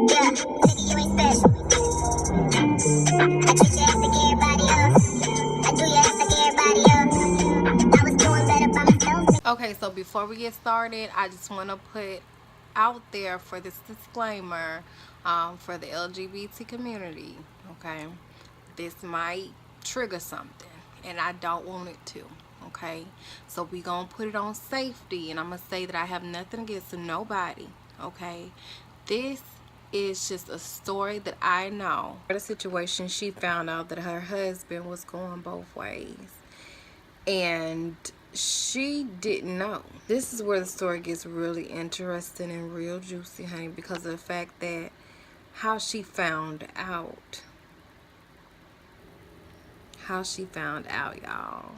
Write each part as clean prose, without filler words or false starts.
Yeah, nigga, you ain't special. I treat your ass like everybody else. I do your ass like everybody else. I was doing better by myself. Okay, so before we get started, I just want to put out there for this disclaimer for the LGBT community. Okay, this might trigger something, and I don't want it to. Okay, so we gonna put it on safety, and I'm gonna say that I have nothing against nobody. Okay, this is just a story that I know. In a situation, she found out that her husband was going both ways, and she didn't know. This is where the story gets really interesting and real juicy, honey, because of the fact that how she found out. Y'all.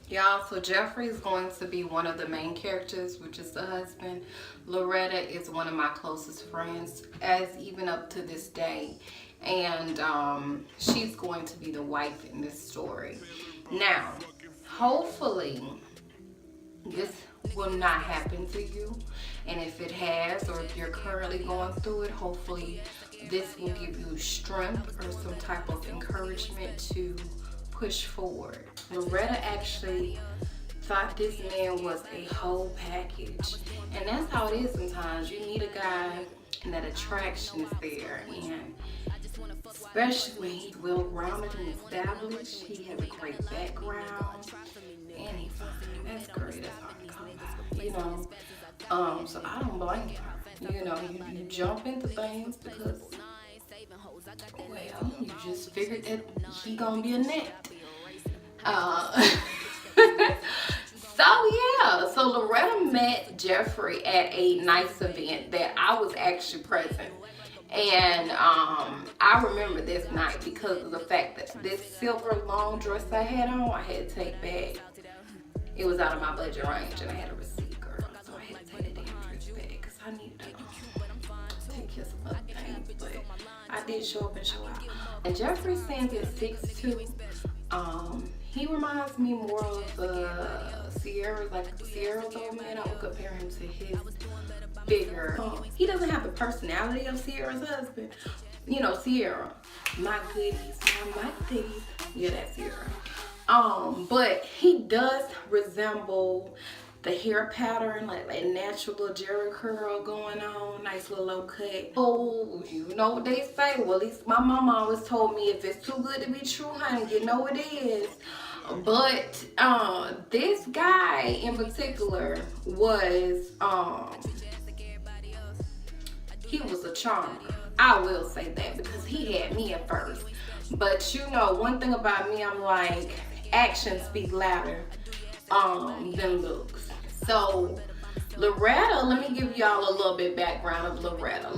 Y'all, so Jeffrey is going to be one of the main characters, which is the husband. Loretta is one of my closest friends, as even up to this day. And she's going to be the wife in this story. Now, hopefully, this will not happen to you. And if it has, or if you're currently going through it, hopefully this will give you strength or some type of encouragement to push forward. Loretta actually thought this man was a whole package. And that's how it is sometimes. You meet a guy and that attraction is there. And especially when he's well-rounded and established, he has a great background, and he's fine. That's great. That's hard to come by, you know. So I don't blame you. You know, you jump into things because, well, you just figured that he gonna be a net. So Loretta met Jeffrey at a nice event that I was actually present. And I remember this night because of the fact that this silver long dress I had on, I had to take back. It was out of my budget range, and I had a receipt, girl. So I had to take the damn dress back because I needed to take care of some other things. But I did show up and show out. And Jeffrey stands at 6'2". He reminds me more of Sierra, like Sierra's old man. I would compare him to his bigger. He doesn't have the personality of Sierra's husband. You know, Sierra, my goodies, my goodies. Yeah, that's Sierra. But he does resemble the hair pattern, like that natural little Jerry curl going on, nice little low cut. Oh, you know what they say. Well, at least my mama always told me, if it's too good to be true, honey, you know it is. But this guy in particular was he was a charmer. I will say that, because he had me at first. But you know, one thing about me, I'm like, actions speak louder than looks. So Loretta, let me give y'all a little bit background of Loretta.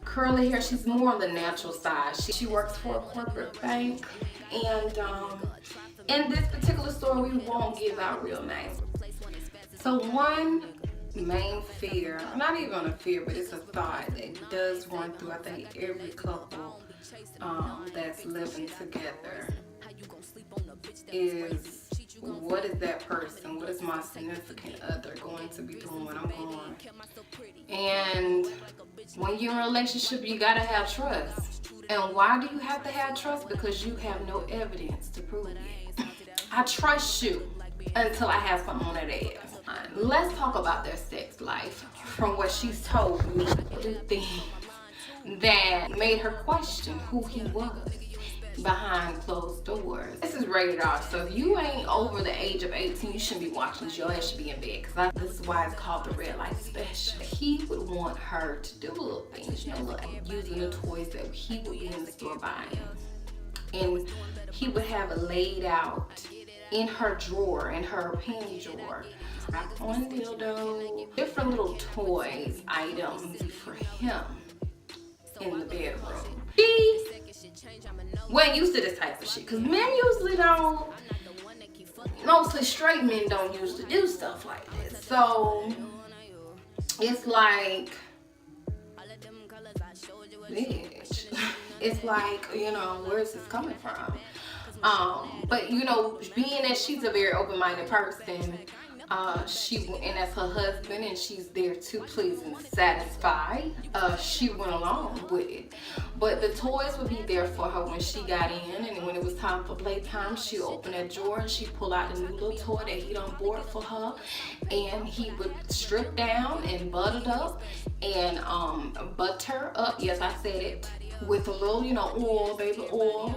Curly hair, she's more on the natural side. She works for a corporate bank, and in this particular story, we won't give out real names. So one main fear, not even a fear, but it's a thought that does run through, I think, every couple that's living together is, what is that person, what is my significant other going to be doing when I'm gone? And when you're in a relationship, you gotta have trust. And why do you have to have trust? Because you have no evidence to prove it. I trust you until I have something on that ass. Let's talk about their sex life. From what she's told me, the things that made her question who he was behind closed doors. This is rated R, so if you ain't over the age of 18, you shouldn't be watching this. Your ass should be in bed, because this is why it's called the red light special. He would want her to do little things, you know, like using the toys that he would be in the store buying. And he would have it laid out in her drawer, in her panty drawer. On dildo, different little toys, items for him in the bedroom. She wasn't used to this type of shit, because men usually don't, mostly straight men don't usually do stuff like this. So it's like, bitch, it's like, you know, where is this coming from? But you know, being that she's a very open-minded person, and that's her husband, and she's there to please and satisfy. She went along with it, but the toys would be there for her when she got in, and when it was time for playtime, she opened that drawer and she pulled out a new little toy that he done bought for her, and he would strip down and butter up and butter up. Yes, I said it, with a little, oil, baby oil,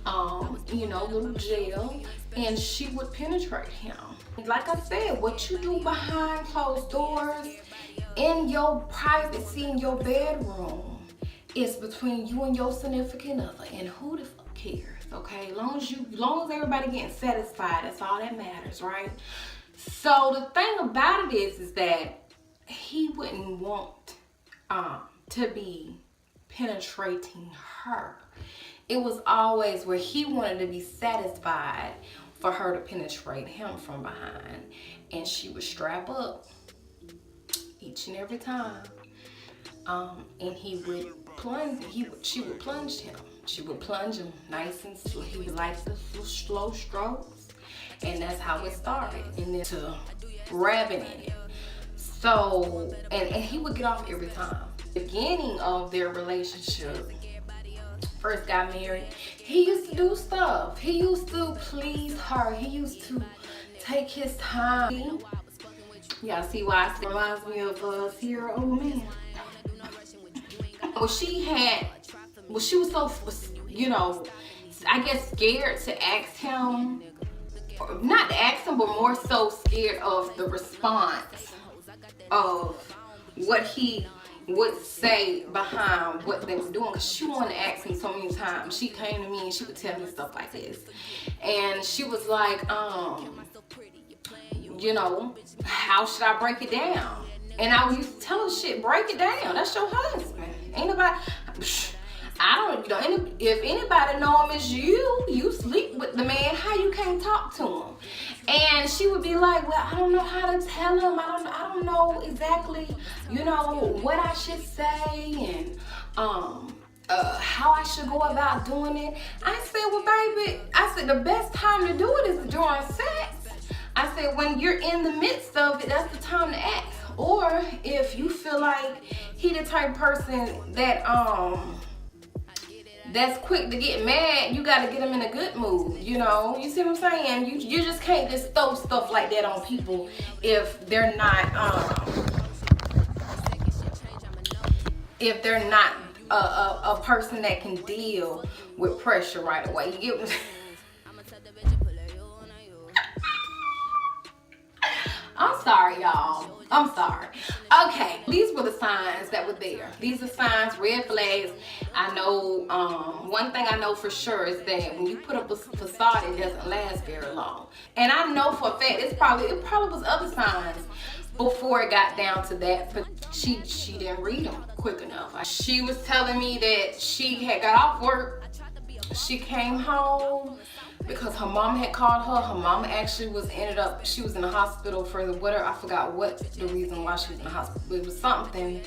little gel, and she would penetrate him. Like I said, what you do behind closed doors, in your privacy, in your bedroom, is between you and your significant other, and who the fuck cares, okay? Long as everybody getting satisfied, that's all that matters, right? So the thing about it is that he wouldn't want to be penetrating her. It was always where he wanted to be satisfied for her to penetrate him from behind, and she would strap up each and every time, and he would plunge. She would plunge him. She would plunge him nice and slow. He would like the slow strokes, and that's how it started. And then to grabbing it. So, and he would get off every time. Beginning of their relationship, first got married, he used to do stuff. He used to please her. He used to take his time. Y'all see why it reminds me of us here, old man. She was so, I guess scared to ask him, or not to ask him, but more so scared of the response of what he would say behind what they was doing, because she wanted to ask him so many times. She came to me and she would tell me stuff like this, and she was like, how should I break it down? And I used to tell her, shit, break it down. That's your husband. Ain't nobody, if anybody know him as you sleep with the man, how you can't talk to him? And she would be like, well, I don't know how to tell him. I don't know exactly, what I should say, and how I should go about doing it. I said, well, baby, the best time to do it is during sex. I said, when you're in the midst of it, that's the time to act. Or if you feel like he the type of person that that's quick to get mad, you gotta get him in a good mood, You see what I'm saying? You just can't just throw stuff like that on people if they're not a person that can deal with pressure right away. You get what I'm sorry, y'all. I'm sorry. Okay, these were the signs that were there. These are signs, red flags. I know, one thing I know for sure is that when you put up a facade, it doesn't last very long. And I know for a fact, it probably was other signs before it got down to that, but she didn't read them quick enough. She was telling me that she had got off work. She came home because her mom had called her. Her mom actually she was in the hospital for whatever, I forgot what the reason why she was in the hospital. It was something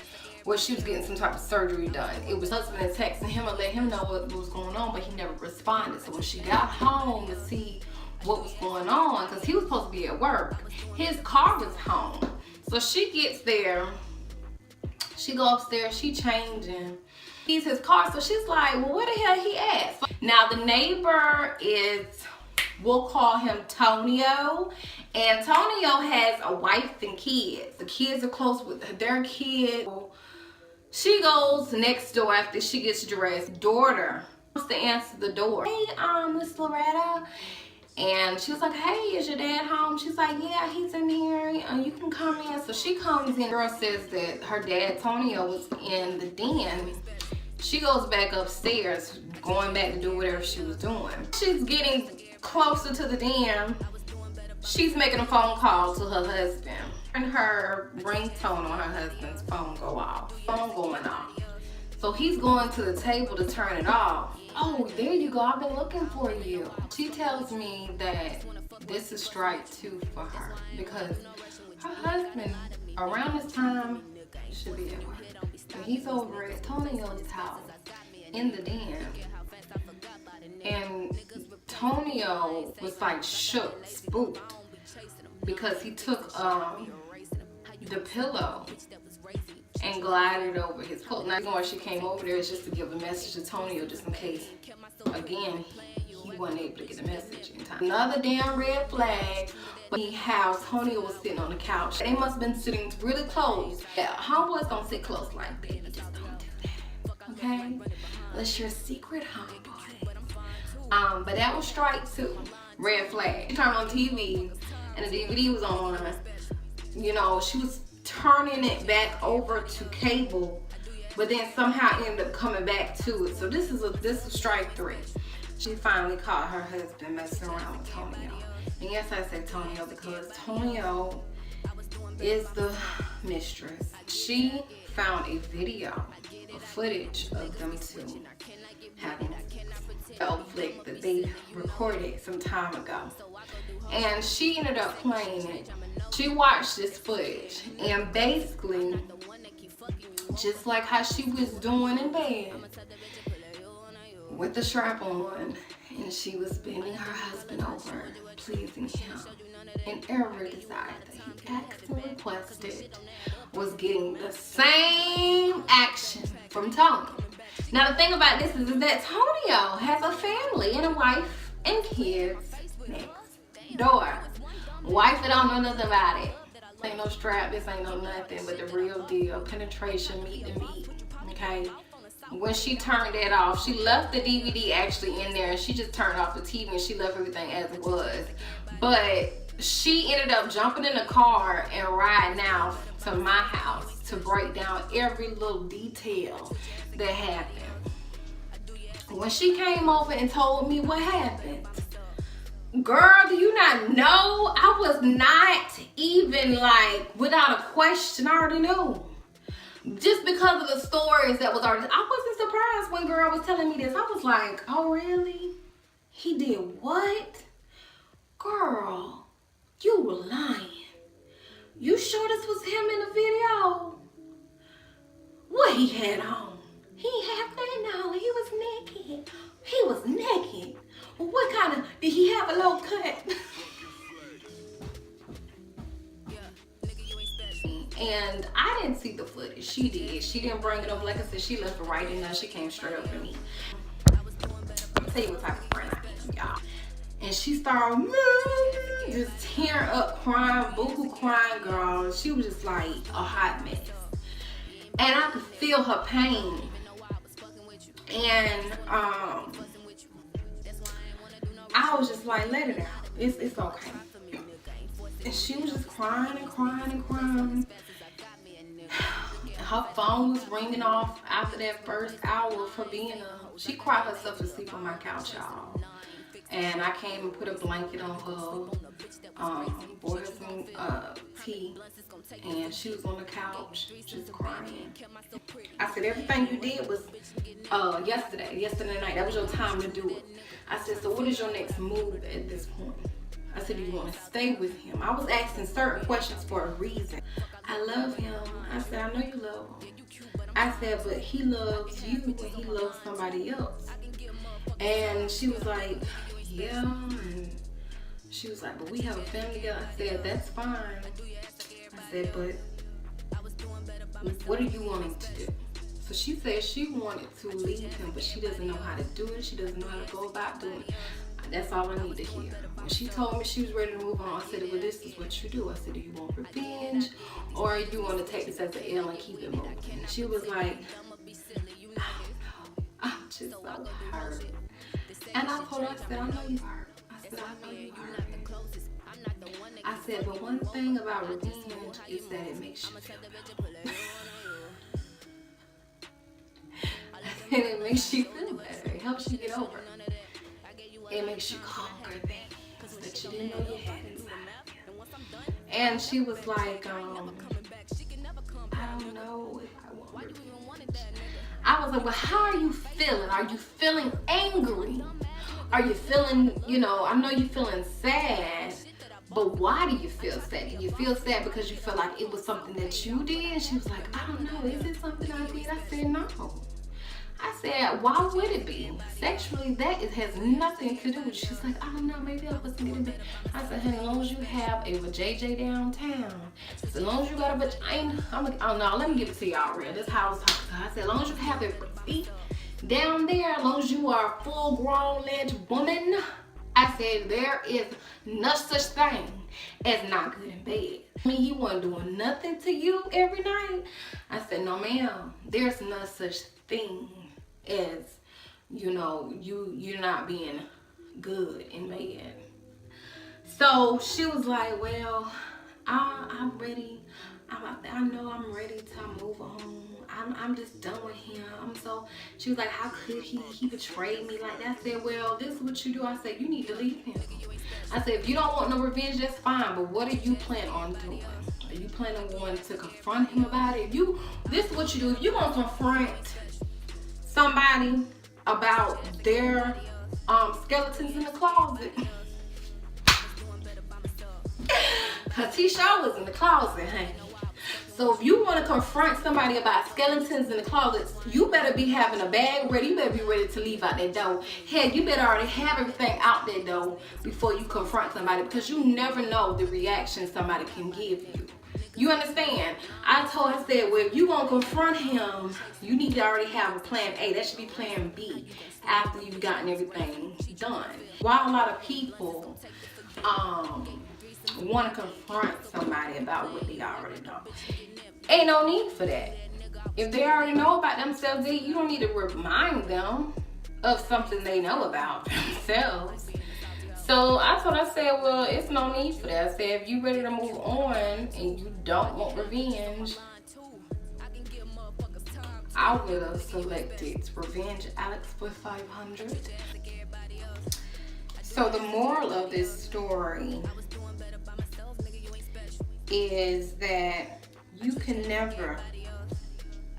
where she was getting some type of surgery done. It was husband and texting him and let him know what was going on, but he never responded. So when she got home to see what was going on, because he was supposed to be at work, his car was home. So she gets there, she go upstairs, she changing, sees his car, so she's like, well, where the hell he at? Now the neighbor we'll call him Tonio, and Tonio has a wife and kids. The kids are close with their kid. She goes next door after she gets dressed. Daughter wants to answer the door. Hey, Miss Loretta. And she was like, hey, is your dad home? She's like, yeah, he's in here. You can come in. So she comes in. Girl says that her dad, Tonio, was in the den. She goes back upstairs, going back to do whatever she was doing. She's getting closer to the den. She's making a phone call to her husband. And her ringtone on her husband's phone go off. Phone going off. So he's going to the table to turn it off. Oh, there you go. I've been looking for you. She tells me that this is strike 2 for her because her husband, around this time, should be at work. And he's over at Tonio's house in the den. And Tonio was like shook, spooked. because he took the pillow and glided over his pillow. Now, why she came over there is just to give a message to Tonio, just in case, again, he wasn't able to get a message in time. Another damn red flag. How Tonio was sitting on the couch. They must have been sitting really close. Yeah, homeboys don't sit close like that. You just don't do that. Okay? Unless you're a secret homeboy. But that was strike 2. Red flag. She turned on TV and the DVD was on. You know, she was turning it back over to cable, but then somehow ended up coming back to it. So this is strike 3. She finally caught her husband messing around with Tonio. And yes, I say Tonio because Tonio is the mistress. She found a video, a footage of them two having a flick that they recorded some time ago. And she ended up playing it. She watched this footage and basically, just like how she was doing in bed, with the strap on, and she was bending her husband over, pleasing him in every desire that he asked and requested, was getting the same action from Tony. Now the thing about this is that Tonio has a family and a wife and kids next door. Wife that don't know nothing about it. Ain't no strap, this ain't no nothing but the real deal. Penetration, meat to meat, okay? When she turned that off, she left the DVD actually in there and she just turned off the TV and she left everything as it was. But she ended up jumping in the car and riding out to my house to break down every little detail that happened. When she came over and told me what happened, girl, do you not know? I was not even like, without a question, I already knew. Just because of the stories that was already, I wasn't surprised when girl was telling me this. I was like, oh really? He did what? Girl, you were lying. You sure this was him in the video? What he had on? He had nothing on. He was naked. He was naked. Well, what kind of, did he have a low cut? And I didn't see the footage. She did. She didn't bring it up. Like I said, she left it right in there. She came straight up to me. I'll tell you what type of friend I am, y'all. And she started just tearing up, crying, boo-hoo crying, girl. She was just like a hot mess. And I could feel her pain. And I was just like, let it out. It's okay. And she was just crying and crying and crying. Her phone was ringing off after that first hour of her being she cried herself to sleep on my couch, y'all. And I came and put a blanket on her, bought her some tea, and she was on the couch just crying. I said, everything you did was yesterday night. That was your time to do it. I said, so what is your next move at this point? I said, do you want to stay with him? I was asking certain questions for a reason. I love him. I said, I know you love him. I said, but he loves you when he loves somebody else. And she was like, yeah. And she was like, but we have a family together. I said, that's fine. I said, but what are you wanting to do? So she said she wanted to leave him, but she doesn't know how to do it. She doesn't know how to go about doing it. That's all I need to hear. When she told me she was ready to move on, I said, well, this is what you do. I said, do you want revenge or you want to take this as an L and keep it moving? And she was like, I don't know. I'm just so hurt. And I told her, I said, I know you hurt. I said, I know you hurt. I said, but one thing about revenge is that it makes you feel better. And it makes you feel better. It helps you get over it. It makes you conquer things that you didn't know you had inside you. And she was like, I don't know if I want revenge. I was like, well, how are you feeling? Are you feeling angry? Are you feeling, I know you're feeling sad, but why do you feel sad? Do you feel sad because you feel like it was something that you did? And she was like, I don't know. Is it something I did? I said, no. I said, why would it be? Sexually, it has nothing to do with it. She's like, I don't know, maybe I wasn't getting bit. I said, honey, as long as you have a vajayjay downtown, as long as you got a vagina, I'm like, oh no, let me give it to y'all real. This is how I was talking to her. I said, as long as you have a feet down there, as long as you are a full grown ledge woman, I said, there is no such thing as not good in bed. I mean, he wasn't doing nothing to you every night. I said, no ma'am, there's no such thing as, you know, you're not being good in bed. So she was like, well, I'm ready. I know I'm ready to move on. I'm just done with him. So she was like, how could he betrayed me like that? I said, well, this is what you do. I said, you need to leave him. I said, if you don't want no revenge, that's fine, but what are you planning on doing? Are you planning on going to confront him about it? This is what you do. If you're going to confront somebody about their skeletons in the closet, because T-Shaw was in the closet, honey. So if you want to confront somebody about skeletons in the closet, you better be having a bag ready. You better be ready to leave out that door. Heck, you better already have everything out that door before you confront somebody, because you never know the reaction somebody can give you. You understand? I said, well, if you gonna confront him, you need to already have a plan A. That should be plan B after you've gotten everything done. While a lot of people want to confront somebody about what they already know, ain't no need for that. If they already know about themselves, you don't need to remind them of something they know about themselves. So I said, well, it's no need for that. I said, if you ready to move on and you don't want revenge, I would have selected Revenge Alex for 500. So the moral of this story is that you can never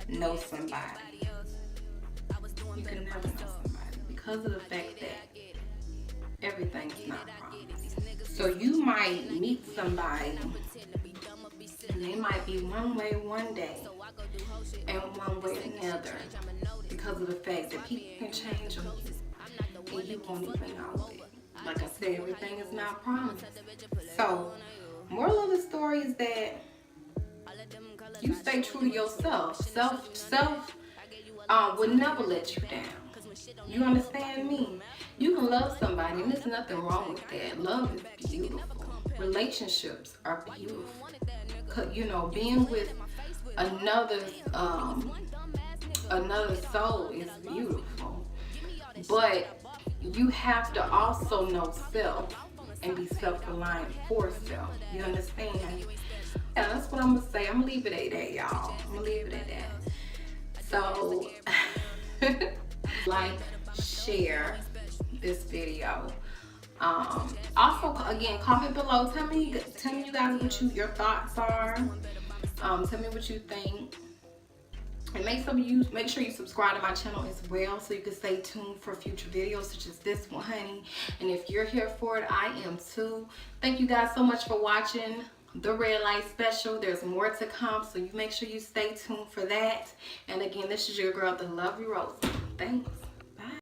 know somebody. You can never know somebody because of the fact that everything's not promised. So you might meet somebody and they might be one way one day and one way another, because of the fact that people can change on you and you won't even know it. Like I said, everything is not promised. So moral of the story is that you stay true to yourself. Self would never let you down. You understand me? You can love somebody, and there's nothing wrong with that. Love is beautiful. Relationships are beautiful. You know, being with another soul is beautiful. But you have to also know self and be self-reliant for self. You understand? Yeah, that's what I'm gonna say. I'm gonna leave it at that, y'all. I'm gonna leave it at that. So like, share this video. Also, again, comment below. Tell me you guys what your thoughts are. Tell me what you think. And make sure you subscribe to my channel as well, so you can stay tuned for future videos such as this one, honey. And if you're here for it, I am too. Thank you guys so much for watching the red light special. There's more to come, so you make sure you stay tuned for that. And again, this is your girl, the Lovely Rosa. Thanks.